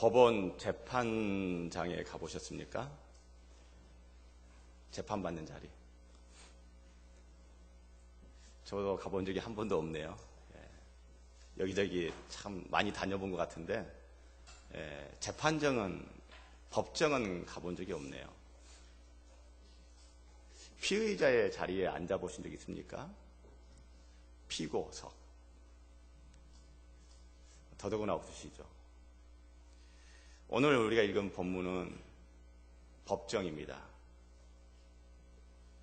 법원 재판장에 가보셨습니까? 재판받는 자리. 저도 가본 적이 한 번도 없네요. 여기저기 참 많이 다녀본 것 같은데 재판정은, 법정은 가본 적이 없네요. 피의자의 자리에 앉아보신 적 있습니까? 피고석. 더더구나 없으시죠. 오늘 우리가 읽은 본문은 법정입니다.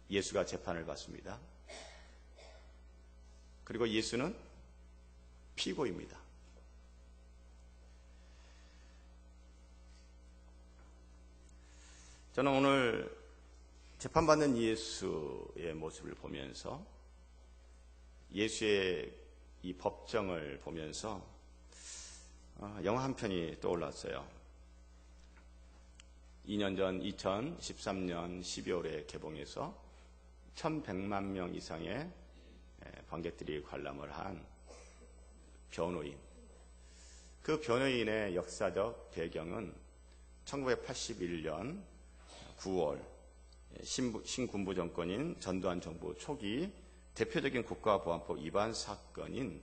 예수가 재판을 받습니다. 그리고 예수는 피고입니다. 저는 오늘 재판받는 예수의 모습을 보면서, 예수의 이 법정을 보면서 영화 한 편이 떠올랐어요. 2년 전 2013년 12월에 개봉해서 1100만 명 이상의 관객들이 관람을 한 변호인. 그 변호인의 역사적 배경은 1981년 9월 신군부 정권인 전두환 정부 초기 대표적인 국가보안법 위반 사건인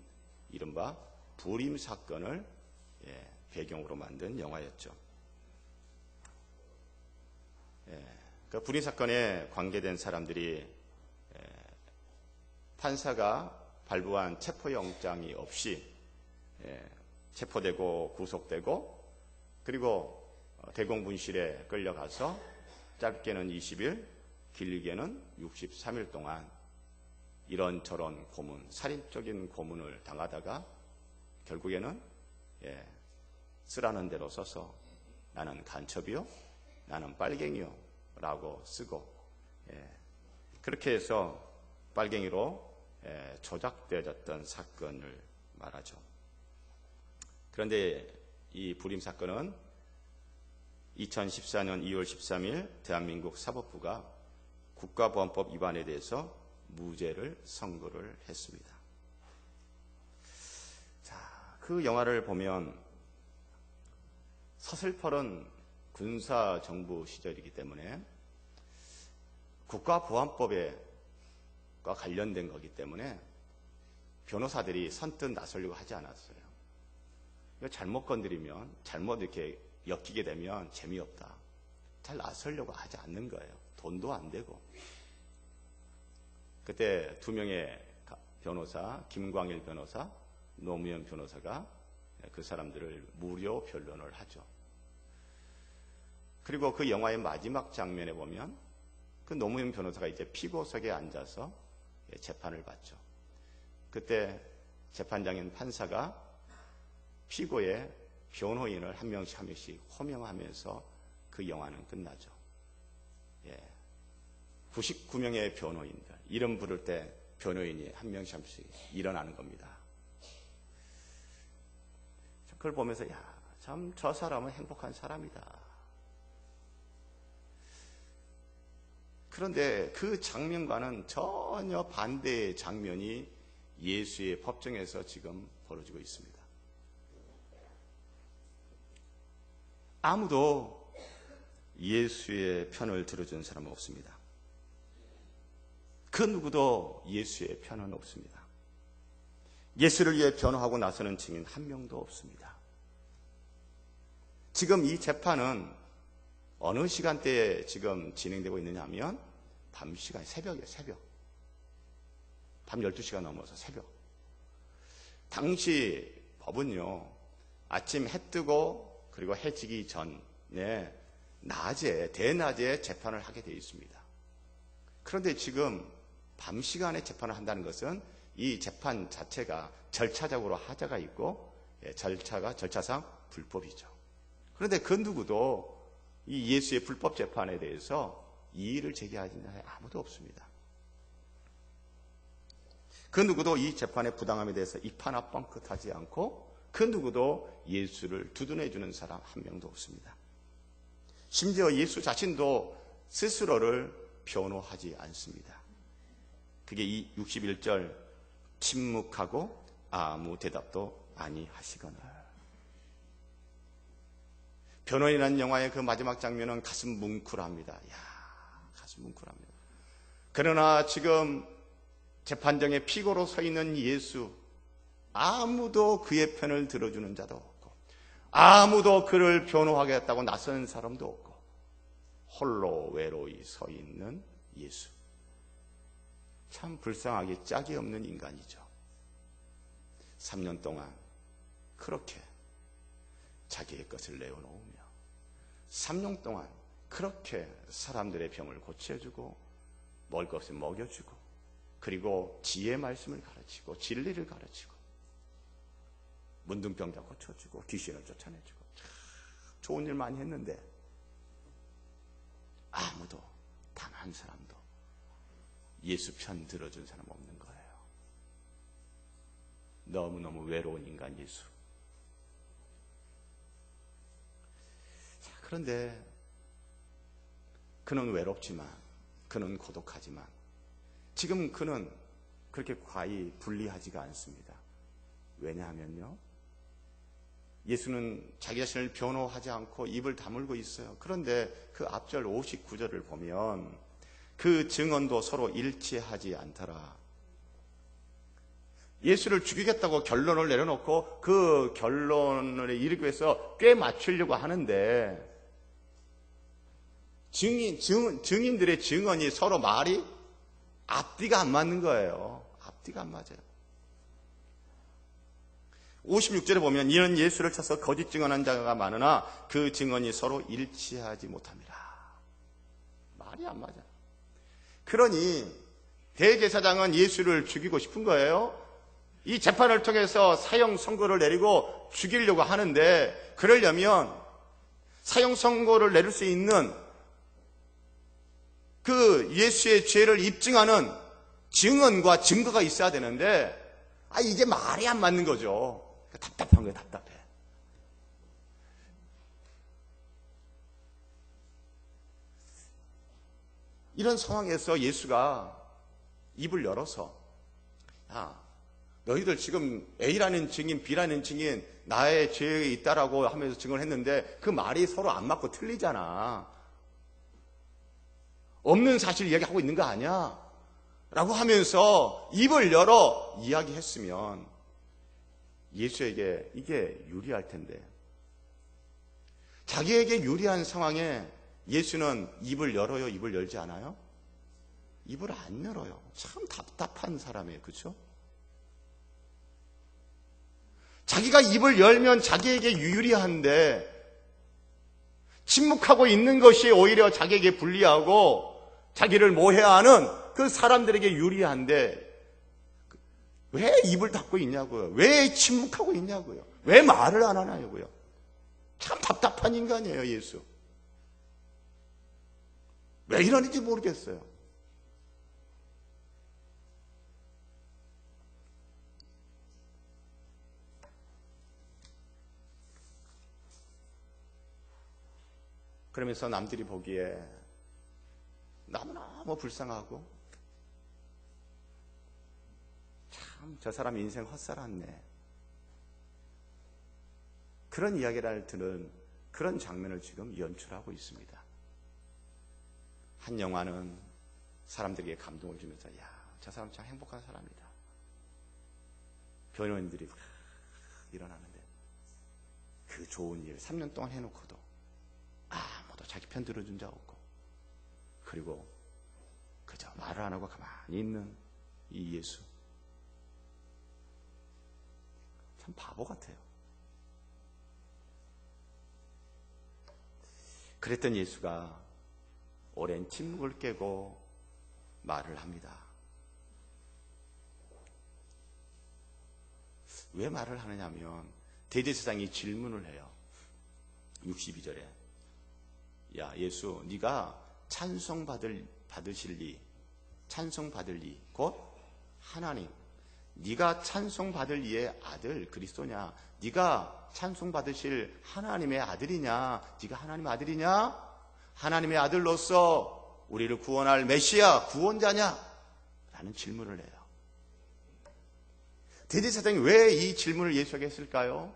이른바 불임 사건을 배경으로 만든 영화였죠. 그 불임 사건에 관계된 사람들이 판사가 발부한 체포영장이 없이 체포되고 구속되고, 그리고 대공분실에 끌려가서 짧게는 20일, 길게는 63일 동안 이런저런 고문, 살인적인 고문을 당하다가 결국에는 쓰라는 대로 써서 나는 간첩이요, 나는 빨갱이요 라고 쓰고, 그렇게 해서 빨갱이로 조작되어졌던 사건을 말하죠. 그런데 이 불임 사건은 2014년 2월 13일 대한민국 사법부가 국가보안법 위반에 대해서 무죄를 선고를 했습니다. 자, 그 영화를 보면 서슬퍼런 군사정부 시절이기 때문에 국가보안법과 관련된 거기 때문에 변호사들이 선뜻 나서려고 하지 않았어요. 잘못 건드리면, 잘못 이렇게 엮이게 되면 재미없다. 잘 나서려고 하지 않는 거예요. 돈도 안 되고. 그때 두 명의 변호사, 김광일 변호사, 노무현 변호사가 그 사람들을 무료 변론을 하죠. 그리고 그 영화의 마지막 장면에 보면 그 노무현 변호사가 이제 피고석에 앉아서 재판을 받죠. 그때 재판장인 판사가 피고의 변호인을 한 명씩 호명하면서 그 영화는 끝나죠. 99명의 변호인들, 이름 부를 때 변호인이 한 명씩 일어나는 겁니다. 그걸 보면서 참 저 사람은 행복한 사람이다. 그런데 그 장면과는 전혀 반대의 장면이 예수의 법정에서 지금 벌어지고 있습니다. 아무도 예수의 편을 들어준 사람은 없습니다. 그 누구도 예수의 편은 없습니다. 예수를 위해 변호하고 나서는 증인 한 명도 없습니다. 지금 이 재판은 어느 시간대에 지금 진행되고 있느냐 하면 밤 시간, 새벽이에요, 새벽. 밤 12시가 넘어서 새벽. 당시 법은요, 아침 해 뜨고 그리고 해 지기 전에 낮에, 대낮에 재판을 하게 되어 있습니다. 그런데 지금 밤 시간에 재판을 한다는 것은 이 재판 자체가 절차적으로 하자가 있고 절차상 불법이죠. 그런데 그 누구도 이 예수의 불법 재판에 대해서 이의를 제기하는 사람이 아무도 없습니다. 그 누구도 이 재판의 부당함에 대해서 입 하나 뻥끗하지 않고 그 누구도 예수를 두둔해주는 사람 한 명도 없습니다. 심지어 예수 자신도 스스로를 변호하지 않습니다. 그게 이 61절 침묵하고 아무 대답도 아니하시거늘. 변호인이라는 영화의 그 마지막 장면은 가슴 뭉클합니다. 가슴 뭉클합니다. 그러나 지금 재판정에 피고로 서 있는 예수, 아무도 그의 편을 들어주는 자도 없고, 아무도 그를 변호하겠다고 나서는 사람도 없고, 홀로 외로이 서 있는 예수. 참 불쌍하게 짝이 없는 인간이죠. 3년 동안 그렇게 자기의 것을 내어놓으며 3년 동안 그렇게 사람들의 병을 고쳐주고 먹을 것을 먹여주고 그리고 지혜의 말씀을 가르치고 진리를 가르치고 문둥병자 고쳐주고 귀신을 쫓아내주고 참 좋은 일 많이 했는데 아무도 단 한 사람도 예수 편 들어준 사람 없는 거예요. 너무너무 외로운 인간 예수. 자, 그런데 그는 외롭지만, 그는 고독하지만 지금 그는 그렇게 과히 불리하지가 않습니다. 왜냐하면요, 예수는 자기 자신을 변호하지 않고 입을 다물고 있어요. 그런데 그 앞절 59절을 보면 그 증언도 서로 일치하지 않더라. 예수를 죽이겠다고 결론을 내려놓고 그 결론을 이르기 위해서 꽤 맞추려고 하는데 증인들의 증언이 서로 말이 앞뒤가 안 맞는 거예요. 앞뒤가 안 맞아요. 56절에 보면 이는 예수를 쳐서 거짓 증언한 자가 많으나 그 증언이 서로 일치하지 못합니다. 말이 안 맞아요. 그러니 대제사장은 예수를 죽이고 싶은 거예요. 이 재판을 통해서 사형 선고를 내리고 죽이려고 하는데 그러려면 사형 선고를 내릴 수 있는 그 예수의 죄를 입증하는 증언과 증거가 있어야 되는데 이게 말이 안 맞는 거죠. 답답한 거예요. 답답해. 이런 상황에서 예수가 입을 열어서 너희들 지금 A라는 증인, B라는 증인 나의 죄에 있다라고 하면서 증언을 했는데 그 말이 서로 안 맞고 틀리잖아. 없는 사실 이야기하고 있는 거 아니야? 라고 하면서 입을 열어 이야기했으면 예수에게 이게 유리할 텐데 자기에게 유리한 상황에 예수는 입을 열어요? 입을 열지 않아요? 입을 안 열어요. 참 답답한 사람이에요. 그렇죠? 자기가 입을 열면 자기에게 유리한데 침묵하고 있는 것이 오히려 자기에게 불리하고 자기를 모해하는 그 사람들에게 유리한데 왜 입을 닫고 있냐고요? 왜 침묵하고 있냐고요? 왜 말을 안 하냐고요? 참 답답한 인간이에요, 예수. 왜 이러는지 모르겠어요. 그러면서 남들이 보기에 너무너무 불쌍하고 참 저 사람 인생 헛살았네. 그런 이야기를 들은 그런 장면을 지금 연출하고 있습니다. 한 영화는 사람들에게 감동을 주면서 저 사람 참 행복한 사람이다. 변호인들이 막 일어나는데 그 좋은 일 3년 동안 해놓고도 아무도 자기 편 들어준 자 없고 그리고 그저 말을 안 하고 가만히 있는 이 예수 참 바보 같아요. 그랬던 예수가 오랜 침묵을 깨고 말을 합니다. 왜 말을 하느냐면 대제사장이 질문을 해요. 62절에 야 예수 네가 찬송받을 리 곧 하나님 네가 찬송받을 이의 아들 그리스도냐? 네가 찬송받으실 하나님의 아들이냐? 네가 하나님의 아들이냐? 하나님의 아들로서 우리를 구원할 메시아 구원자냐? 라는 질문을 해요. 대제사장이 왜 이 질문을 예수에게 했을까요?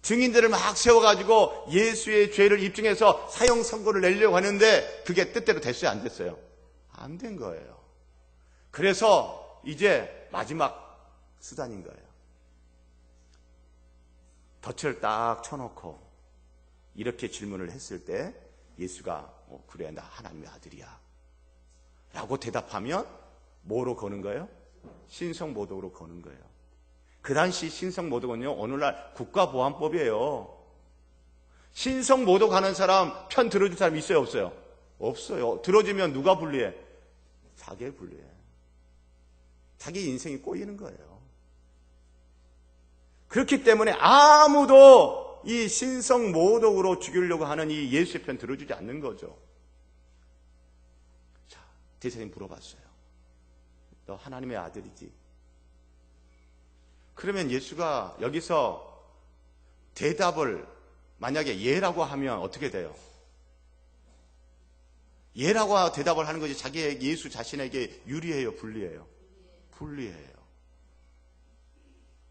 증인들을 막 세워가지고 예수의 죄를 입증해서 사형 선고를 내려고 하는데 그게 뜻대로 됐어요? 안 됐어요? 안 된 거예요. 그래서 이제 마지막 수단인 거예요. 덫을 딱 쳐놓고 이렇게 질문을 했을 때 예수가 그래, 나 하나님의 아들이야 라고 대답하면 뭐로 거는 거예요? 신성모독으로 거는 거예요. 그 당시 신성모독은요, 오늘날 국가보안법이에요. 신성모독하는 사람 편 들어줄 사람 있어요, 없어요? 없어요. 들어주면 누가 불리해? 자기가 불리해. 자기 인생이 꼬이는 거예요. 그렇기 때문에 아무도 이 신성모독으로 죽이려고 하는 이 예수의 편 들어주지 않는 거죠. 자, 대제사장이 물어봤어요. 너 하나님의 아들이지? 그러면 예수가 여기서 대답을 만약에 예라고 하면 어떻게 돼요? 예라고 대답을 하는 것이 자기의 예수 자신에게 유리해요, 불리해요? 불리해요.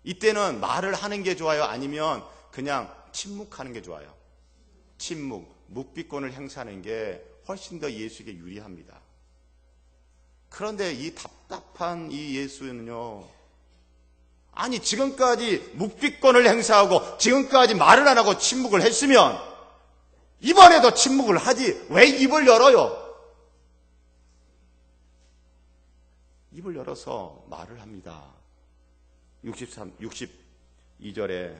이때는 말을 하는 게 좋아요? 아니면 그냥 침묵하는 게 좋아요? 침묵, 묵비권을 행사하는 게 훨씬 더 예수에게 유리합니다. 그런데 이 답답한 이 예수는요, 아니 지금까지 묵비권을 행사하고 지금까지 말을 안 하고 침묵을 했으면 이번에도 침묵을 하지 왜 입을 열어요? 입을 열어서 말을 합니다. 62절에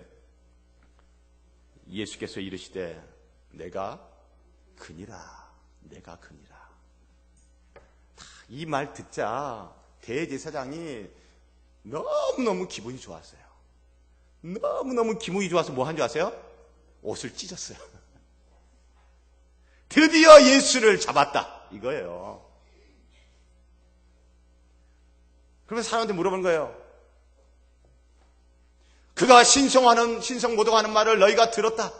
예수께서 이르시되 내가 그니라, 내가 그니라. 이 말 듣자 대제사장이 너무너무 기분이 좋았어요. 너무너무 기분이 좋아서 뭐 한 줄 아세요? 옷을 찢었어요. 드디어 예수를 잡았다 이거예요. 그러면서 사람한테 물어본 거예요. 그가 신성모독하는 말을 너희가 들었다.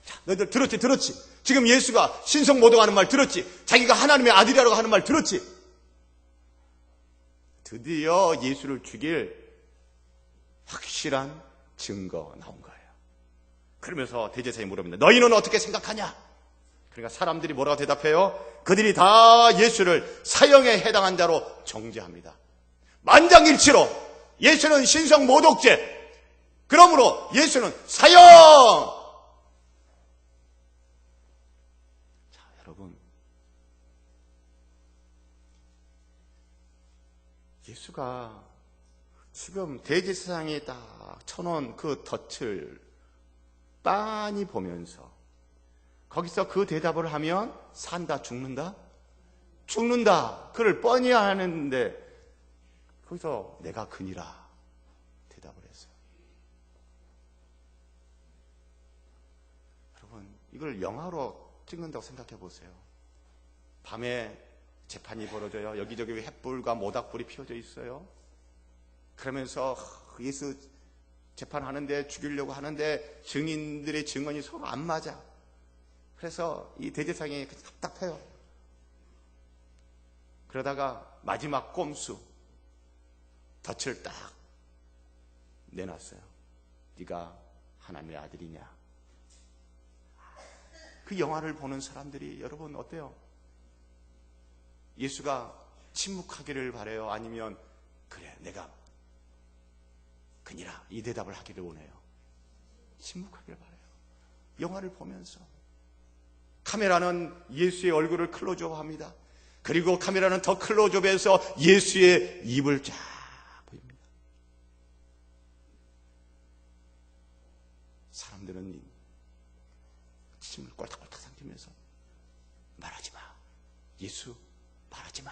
자, 너희들 들었지? 지금 예수가 신성모독하는 말 들었지? 자기가 하나님의 아들이라고 하는 말 들었지? 드디어 예수를 죽일 확실한 증거 나온 거예요. 그러면서 대제사장이 물어봅니다. 너희는 어떻게 생각하냐? 그러니까 사람들이 뭐라고 대답해요? 그들이 다 예수를 사형에 해당한 자로 정죄합니다. 만장일치로 예수는 신성모독죄, 그러므로 예수는 사형! 자, 여러분, 예수가 지금 대제사장이 딱 쳐놓은 그 덫을 빤히 보면서 거기서 그 대답을 하면 산다, 죽는다? 죽는다. 그를 뻔히 하는데 거기서 내가 그니라 대답을 했어요. 여러분, 이걸 영화로 찍는다고 생각해 보세요. 밤에 재판이 벌어져요. 여기저기 횃불과 모닥불이 피워져 있어요. 그러면서 예수 재판하는데 죽이려고 하는데 증인들의 증언이 서로 안 맞아. 그래서 이 대제사장이 답답해요. 그러다가 마지막 꼼수 덫을 딱 내놨어요. 네가 하나님의 아들이냐? 그 영화를 보는 사람들이 여러분 어때요? 예수가 침묵하기를 바라요? 아니면 그래 내가 그니라 이 대답을 하기를 원해요? 침묵하기를 바라요. 영화를 보면서 카메라는 예수의 얼굴을 클로즈업합니다. 그리고 카메라는 더 클로즈업해서 예수의 입을 쫙 보입니다. 사람들은 침을 꼴딱꼴딱 삼키면서 말하지 마. 예수 말하지 마.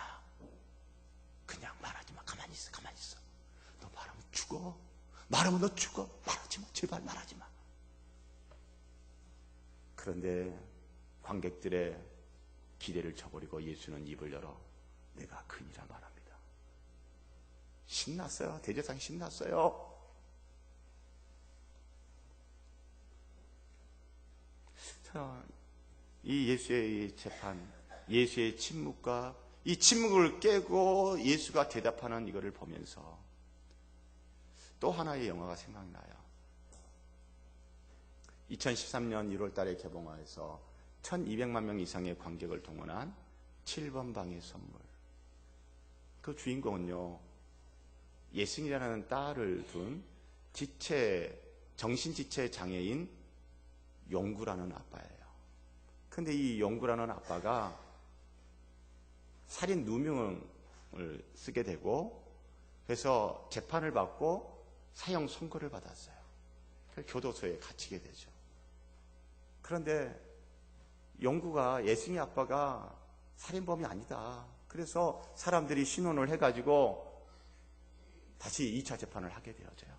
그냥 말하지 마. 가만히 있어. 가만히 있어. 너 말하면 죽어. 말하면 너 죽어. 말하지 마. 제발 말하지 마. 그런데 관객들의 기대를 저버리고 예수는 입을 열어 내가 그니라 말합니다. 신났어요. 대제사장이 신났어요. 자, 이 예수의 재판, 예수의 침묵과 이 침묵을 깨고 예수가 대답하는 이거를 보면서 또 하나의 영화가 생각나요. 2013년 1월 달에 개봉하여서 1200만 명 이상의 관객을 동원한 7번 방의 선물. 그 주인공은요, 예승이라는 딸을 둔 정신지체 장애인 용구라는 아빠예요. 근데 이 용구라는 아빠가 살인 누명을 쓰게 되고, 그래서 재판을 받고 사형 선고를 받았어요. 교도소에 갇히게 되죠. 그런데 용구가 예승이 아빠가 살인범이 아니다. 그래서 사람들이 신원을 해가지고 다시 2차 재판을 하게 되어져요.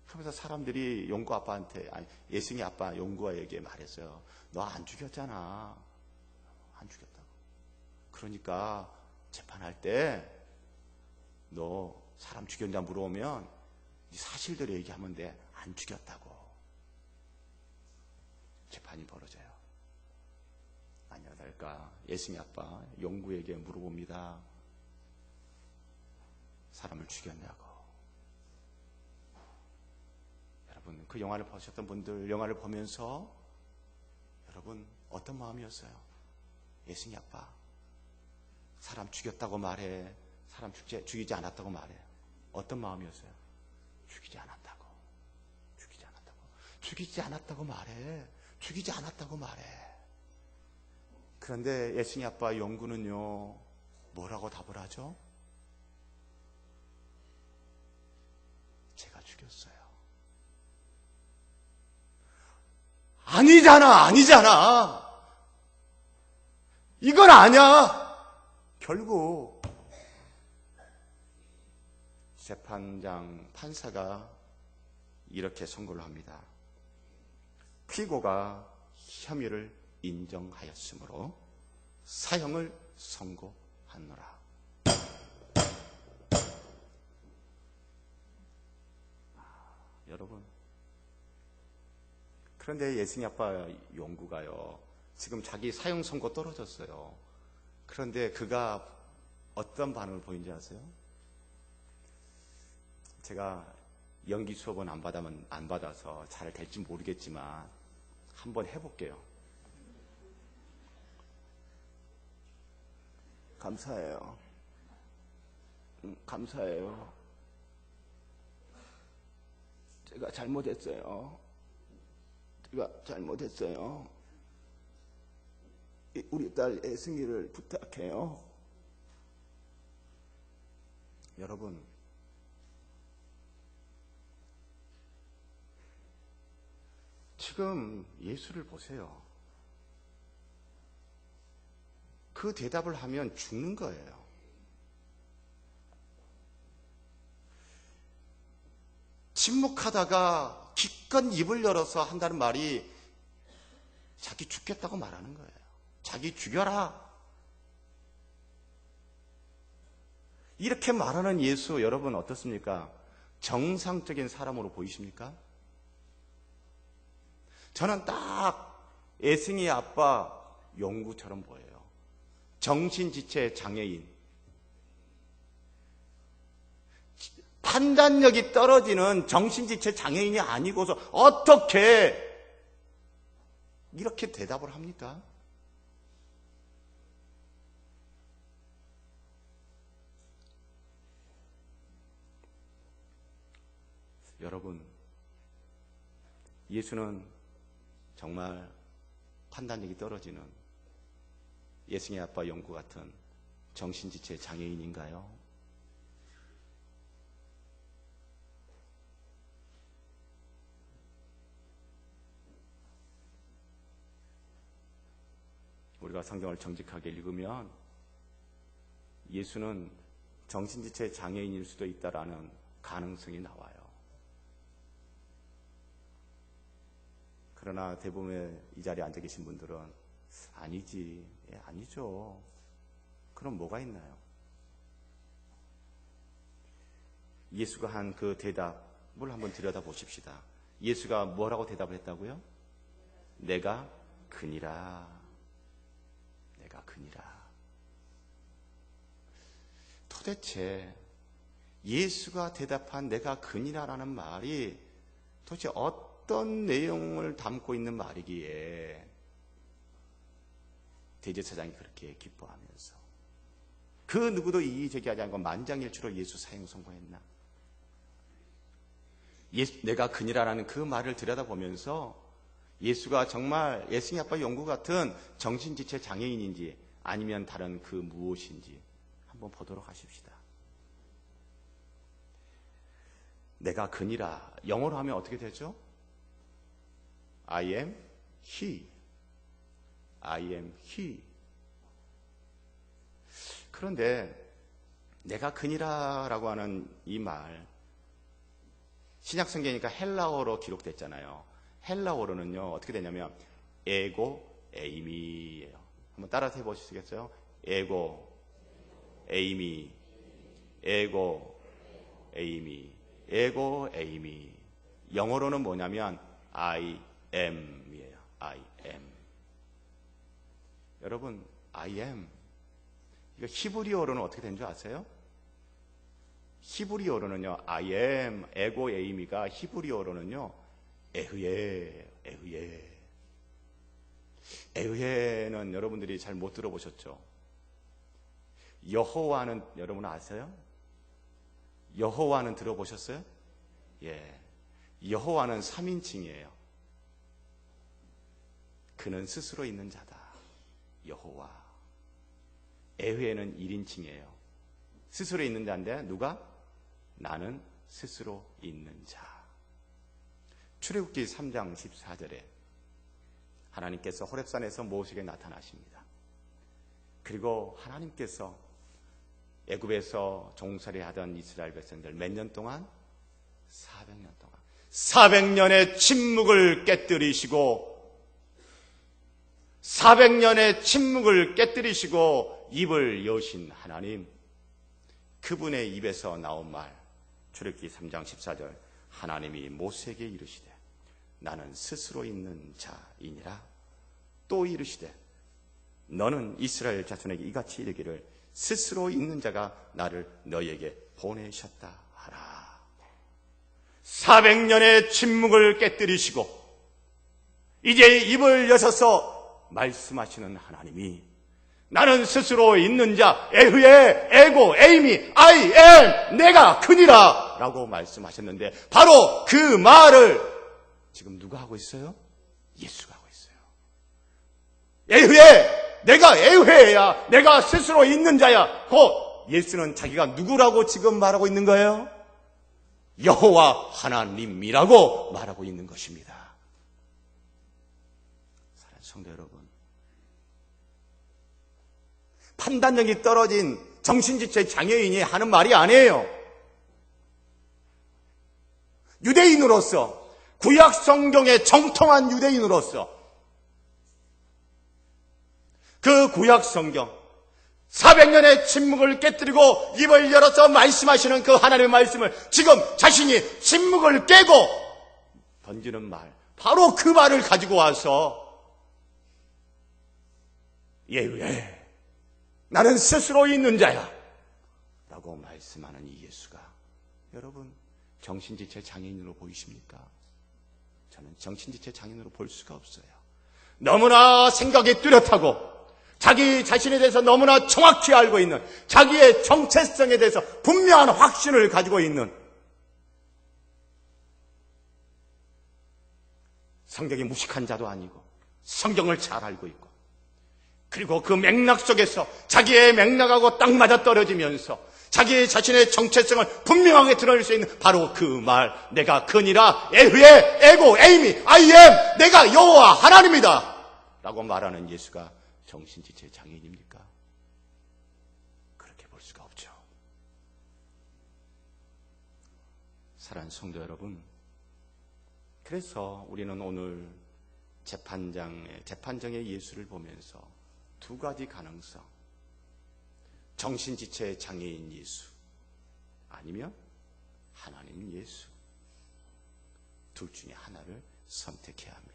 그러면서 사람들이 용구 아빠한테, 아니, 예승이 아빠 용구에게 말했어요. 너 안 죽였잖아. 안 죽였다고. 그러니까 재판할 때 너 사람 죽였냐 물어보면 사실대로 얘기하면 돼. 안 죽였다고. 재판이 벌어져요. 아니야 다를까 예승이 아빠 용구에게 물어봅니다. 사람을 죽였냐고. 여러분, 그 영화를 보셨던 분들, 영화를 보면서 여러분 어떤 마음이었어요? 예승이 아빠 사람 죽였다고 말해. 사람 죽이지 않았다고 말해. 어떤 마음이었어요? 죽이지 않았다고. 죽이지 않았다고. 죽이지 않았다고 말해. 죽이지 않았다고 말해. 그런데 예승이 아빠 용구는요, 뭐라고 답을 하죠? 제가 죽였어요. 아니잖아. 이건 아니야. 결국 재판장 판사가 이렇게 선고를 합니다. 피고가 혐의를 인정하였으므로 사형을 선고하노라. 여러분, 그런데 예승이 아빠 용구가요, 지금 자기 사형 선고 떨어졌어요. 그런데 그가 어떤 반응을 보인지 아세요? 제가 연기 수업은 안 받아서 잘 될지 모르겠지만 한번 해볼게요. 감사해요. 감사해요. 제가 잘못했어요. 우리 딸 애승이를 부탁해요. 여러분, 지금 예수를 보세요. 그 대답을 하면 죽는 거예요. 침묵하다가 기껏 입을 열어서 한다는 말이 자기 죽겠다고 말하는 거예요. 자기 죽여라. 이렇게 말하는 예수, 여러분 어떻습니까? 정상적인 사람으로 보이십니까? 저는 딱 예승이 아빠 용구처럼 보여요. 정신지체 장애인. 판단력이 떨어지는 정신지체 장애인이 아니고서 어떻게 이렇게 대답을 합니까? 여러분, 예수는 정말 판단력이 떨어지는 예승의 아빠 용구 같은 정신지체 장애인인가요? 우리가 성경을 정직하게 읽으면 예수는 정신지체 장애인일 수도 있다라는 가능성이 나와요. 그러나 대부분의 이 자리에 앉아 계신 분들은 아니지, 아니죠. 그럼 뭐가 있나요? 예수가 한 그 대답을 한번 들여다보십시다. 예수가 뭐라고 대답을 했다고요? 내가 그니라. 내가 그니라. 도대체 예수가 대답한 내가 그니라라는 말이 도대체 어떤 내용을 담고 있는 말이기에 대제사장이 그렇게 기뻐하면서 그 누구도 이의제기하지 않고 만장일치로 예수 사형 선고했나? 내가 그니라라는 그 말을 들여다보면서 예수가 정말 예수님 아빠 연구 같은 정신지체 장애인인지 아니면 다른 그 무엇인지 한번 보도록 하십시다. 내가 그니라 영어로 하면 어떻게 되죠? I am he. I am he. 그런데 내가 그니라라고 하는 이 말 신약성경이니까 헬라어로 기록됐잖아요. 헬라어로는요 어떻게 되냐면 에고 에이미예요. 한번 따라서 해보시겠어요? 에고 에이미 에고 에이미 에고 에이미. 영어로는 뭐냐면 I am이에요. I am. 여러분 I am 이거 히브리어로는 어떻게 된 줄 아세요? 히브리어로는요 I am 에고 에이미가 히브리어로는요 에흐예 에흐예. 에흐예는 여러분들이 잘 못 들어보셨죠? 여호와는 여러분 아세요? 여호와는 들어보셨어요? 예. 여호와는 3인칭이에요. 그는 스스로 있는 자다. 여호와. 에흐에는 1인칭이에요. 스스로 있는 자인데 누가? 나는 스스로 있는 자. 출애굽기 3장 14절에 하나님께서 호렙산에서 모세에게 나타나십니다. 그리고 하나님께서 애굽에서 종살이 하던 이스라엘 백성들 몇 년 동안? 400년 동안 400년의 침묵을 깨뜨리시고 400년의 침묵을 깨뜨리시고 입을 여신 하나님, 그분의 입에서 나온 말 출애굽기 3장 14절 하나님이 모세에게 이르시되 나는 스스로 있는 자이니라. 또 이르시되 너는 이스라엘 자손에게 이같이 이르기를 스스로 있는 자가 나를 너희에게 보내셨다 하라. 400년의 침묵을 깨뜨리시고 이제 입을 여셔서 말씀하시는 하나님이 나는 스스로 있는 자 에흐에 에고 에이미 I am 내가 그니라 라고 말씀하셨는데 바로 그 말을 지금 누가 하고 있어요? 예수가 하고 있어요. 에흐에 내가 에흐에야 내가 스스로 있는 자야. 곧 예수는 자기가 누구라고 지금 말하고 있는 거예요? 여호와 하나님이라고 말하고 있는 것입니다. 사랑하는 성도 여러분, 판단력이 떨어진 정신지체 장애인이 하는 말이 아니에요. 유대인으로서 구약 성경의 정통한 유대인으로서 그 구약 성경 400년의 침묵을 깨뜨리고 입을 열어서 말씀하시는 그 하나님의 말씀을 지금 자신이 침묵을 깨고 던지는 말, 바로 그 말을 가지고 와서 예외 나는 스스로 있는 자야 라고 말씀하는 이 예수가 여러분 정신지체 장애인으로 보이십니까? 저는 정신지체 장애인으로 볼 수가 없어요. 너무나 생각이 뚜렷하고 자기 자신에 대해서 너무나 정확히 알고 있는, 자기의 정체성에 대해서 분명한 확신을 가지고 있는, 성경이 무식한 자도 아니고 성경을 잘 알고 있고, 그리고 그 맥락 속에서 자기의 맥락하고 딱 맞아떨어지면서 자기 자신의 정체성을 분명하게 드러낼 수 있는 바로 그 말, 내가 그니라 에흐에 에고 에이미 I am 내가 여호와 하나님이다 라고 말하는 예수가 정신지체 장애인입니까? 그렇게 볼 수가 없죠. 사랑하는 성도 여러분, 그래서 우리는 오늘 재판정의 예수를 보면서 두 가지 가능성, 정신지체 장애인 예수 아니면 하나님 예수, 둘 중에 하나를 선택해야 합니다.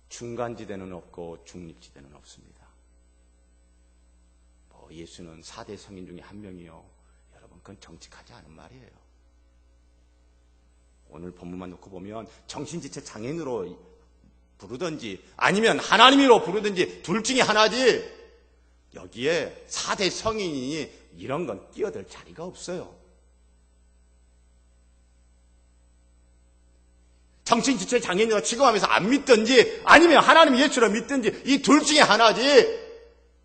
중간지대는 없고 중립지대는 없습니다. 예수는 4대 성인 중에 한 명이요. 여러분, 그건 정직하지 않은 말이에요. 오늘 본문만 놓고 보면 정신지체 장애인으로 부르든지 아니면 하나님으로 부르든지 둘 중에 하나지, 여기에 4대 성인이 이런 건 끼어들 자리가 없어요. 정신지체 장애인으로 취급하면서 안 믿든지 아니면 하나님 예수를 믿든지 이 둘 중에 하나지,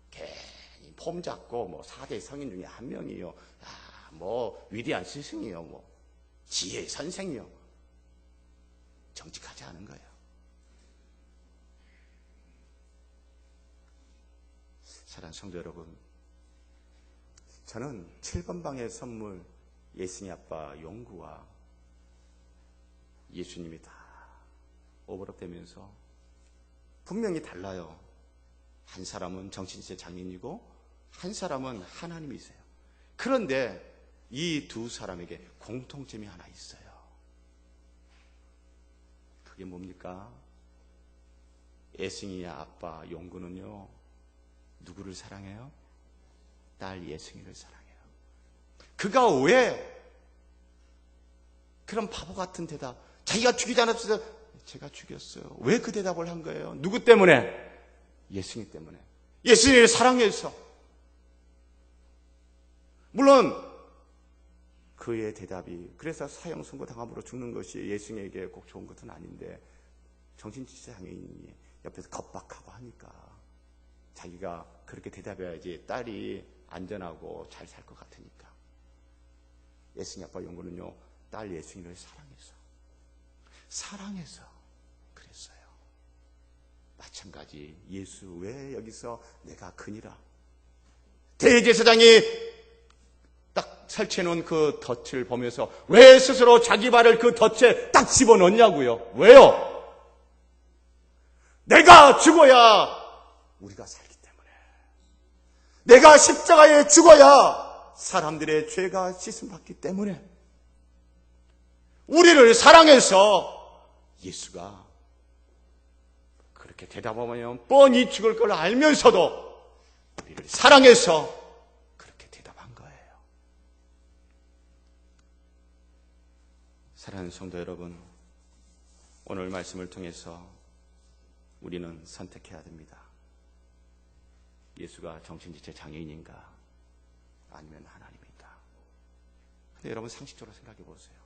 괜히 폼 잡고 뭐 4대 성인 중에 한 명이요, 뭐 위대한 스승이요, 뭐 지혜의 선생이요, 정직하지 않은 거예요. 사랑하는 성도 여러분, 저는 7번 방의 선물 예승이 아빠 용구와 예수님이 다 오버랩되면서 분명히 달라요. 한 사람은 정신지체 장애인이고 한 사람은 하나님이세요. 그런데 이 두 사람에게 공통점이 하나 있어요. 그게 뭡니까? 예승이의 아빠 용구는요, 누구를 사랑해요? 딸 예승이를 사랑해요. 그가 왜 그런 바보 같은 대답, 자기가 죽이지 않았어요, 제가 죽였어요, 왜 그 대답을 한 거예요? 누구 때문에? 예승이 때문에. 예승이를 사랑해서. 물론 그의 대답이 그래서 사형 선고 당함으로 죽는 것이 예승에게 꼭 좋은 것은 아닌데, 정신지체 장애인이 옆에서 겁박하고 하니까 자기가 그렇게 대답해야지 딸이 안전하고 잘 살 것 같으니까. 예승이 아빠 용구는요, 딸 예승이를 사랑해서 그랬어요. 마찬가지 예수 왜 여기서 내가 그니라, 대제사장이 딱 설치해놓은 그 덫을 보면서 왜 스스로 자기 발을 그 덫에 딱 집어넣냐고요. 왜요? 내가 죽어야 우리가 살기 때문에, 내가 십자가에 죽어야 사람들의 죄가 씻음받기 때문에, 우리를 사랑해서 예수가 그렇게 대답하면 뻔히 죽을 걸 알면서도 우리를 사랑해서 그렇게 대답한 거예요. 사랑하는 성도 여러분, 오늘 말씀을 통해서 우리는 선택해야 됩니다. 예수가 정신지체 장애인인가 아니면 하나님인가. 근데 여러분 상식적으로 생각해 보세요.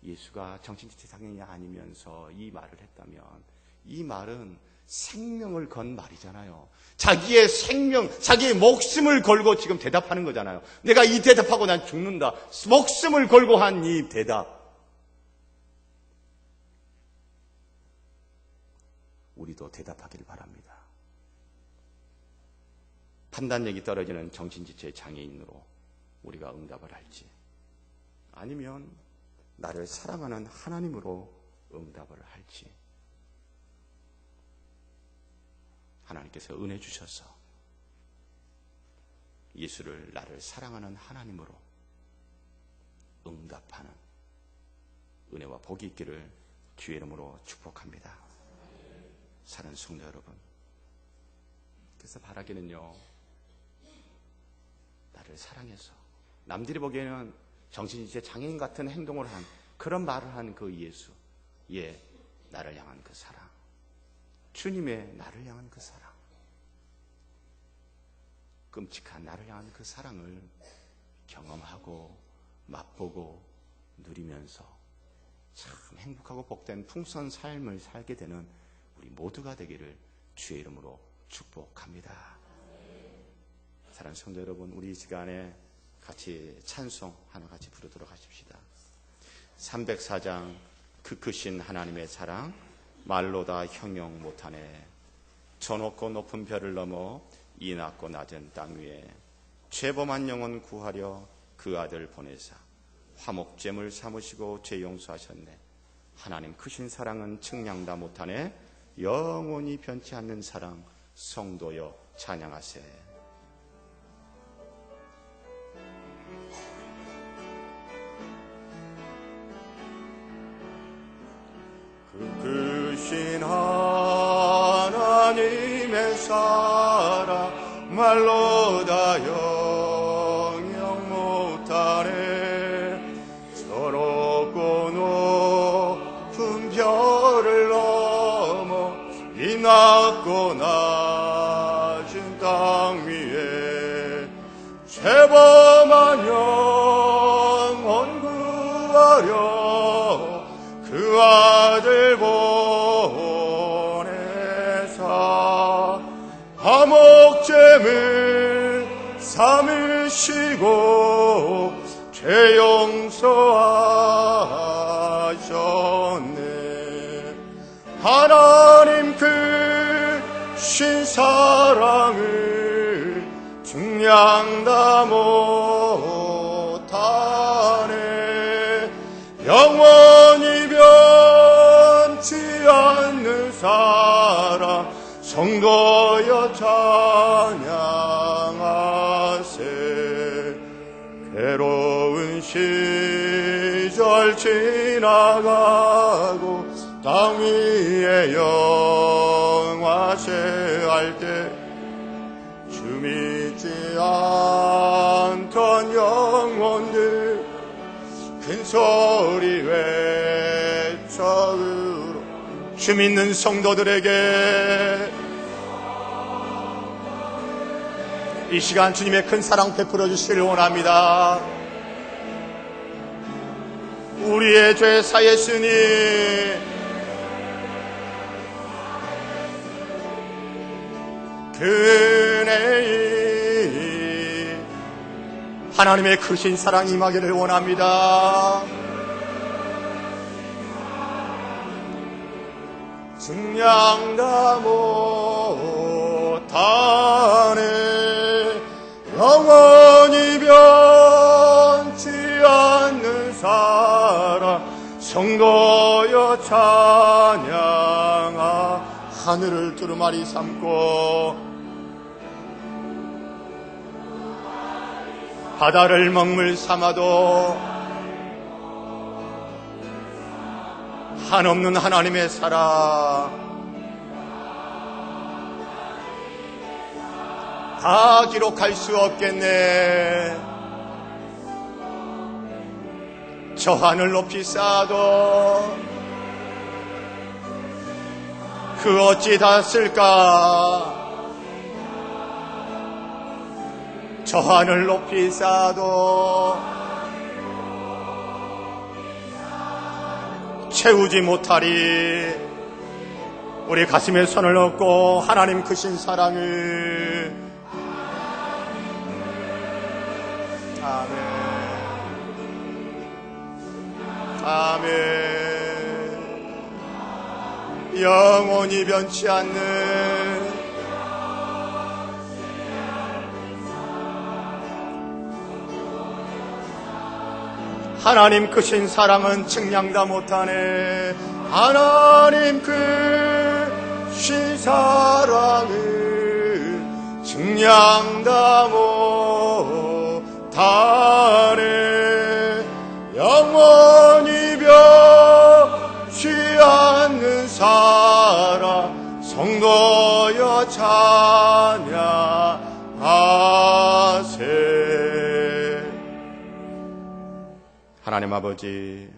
예수가 정신지체 장애인이 아니면서 이 말을 했다면 이 말은 생명을 건 말이잖아요. 자기의 생명, 자기의 목숨을 걸고 지금 대답하는 거잖아요. 내가 이 대답하고 난 죽는다. 목숨을 걸고 한 이 대답. 우리도 대답하길 바랍니다. 판단력이 떨어지는 정신지체 장애인으로 우리가 응답을 할지, 아니면 나를 사랑하는 하나님으로 응답을 할지, 하나님께서 은혜 주셔서 예수를 나를 사랑하는 하나님으로 응답하는 은혜와 복이 있기를 주의 이름으로 축복합니다. 사랑하는 성도 여러분, 그래서 바라기는요, 나를 사랑해서, 남들이 보기에는 정신지체 장애인 같은 행동을 한, 그런 말을 한 그 예수, 예, 나를 향한 그 사랑, 주님의 나를 향한 그 사랑, 끔찍한 나를 향한 그 사랑을 경험하고 맛보고 누리면서 참 행복하고 복된 풍성한 삶을 살게 되는 우리 모두가 되기를 주의 이름으로 축복합니다. 사랑하는 성도 여러분, 우리 이 시간에 같이 찬송 하나 같이 부르도록 하십시다. 304장 그 크신 하나님의 사랑 말로 다 형용 못하네. 저 높고 높은 별을 넘어 이 낮고 낮은 땅 위에 죄범한 영혼 구하려 그 아들 보내사 화목제물 삼으시고 죄 용서하셨네. 하나님 크신 사랑은 측량다 못하네. 영원히 변치 않는 사랑 성도여 찬양하세. 그 크신 하나님의 사랑 말로 다 영영 못하네. 저 높고 낮고 낮은 땅 위에 죄범한 영혼 구하려 그 아들 보내사 화목제물 삼으시고 죄 용서하셨네. 하나님 그 신사랑을 중량다 못하네. 영원히 변치 않는 사랑 성도여 찬양하세. 괴로운 시절 지나가고 땅 위에 영화세할 때 주 믿지 않던 영혼들 큰 소리 외쳐 울어. 주 믿는 성도들에게 이 시간 주님의 큰 사랑 베풀어 주시길 원합니다. 우리의 죄 사했으니 그네이 하나님의 크신 사랑 임하기를 원합니다. 증량다 못하네. 영원히 변치 않는 사랑 성도여 찬양하. 하늘을 두루마리 삼고 바다를 먹물 삼아도 한없는 하나님의 사랑 다 기록할 수 없겠네. 저 하늘 높이 쌓아도 그 어찌 다 쓸까. 저 하늘 높이 쌓아도 채우지 못하리. 우리 가슴에 손을 얹고 하나님 크신 사랑을 아멘 아멘. 영원히 변치 않는 하나님 크신 사랑은 측량다 못하네. 하나님 크신 사랑을 측량다 못하네. 영원히 변치 않는 사랑 성도여 찬양하세. 하나님 아버지,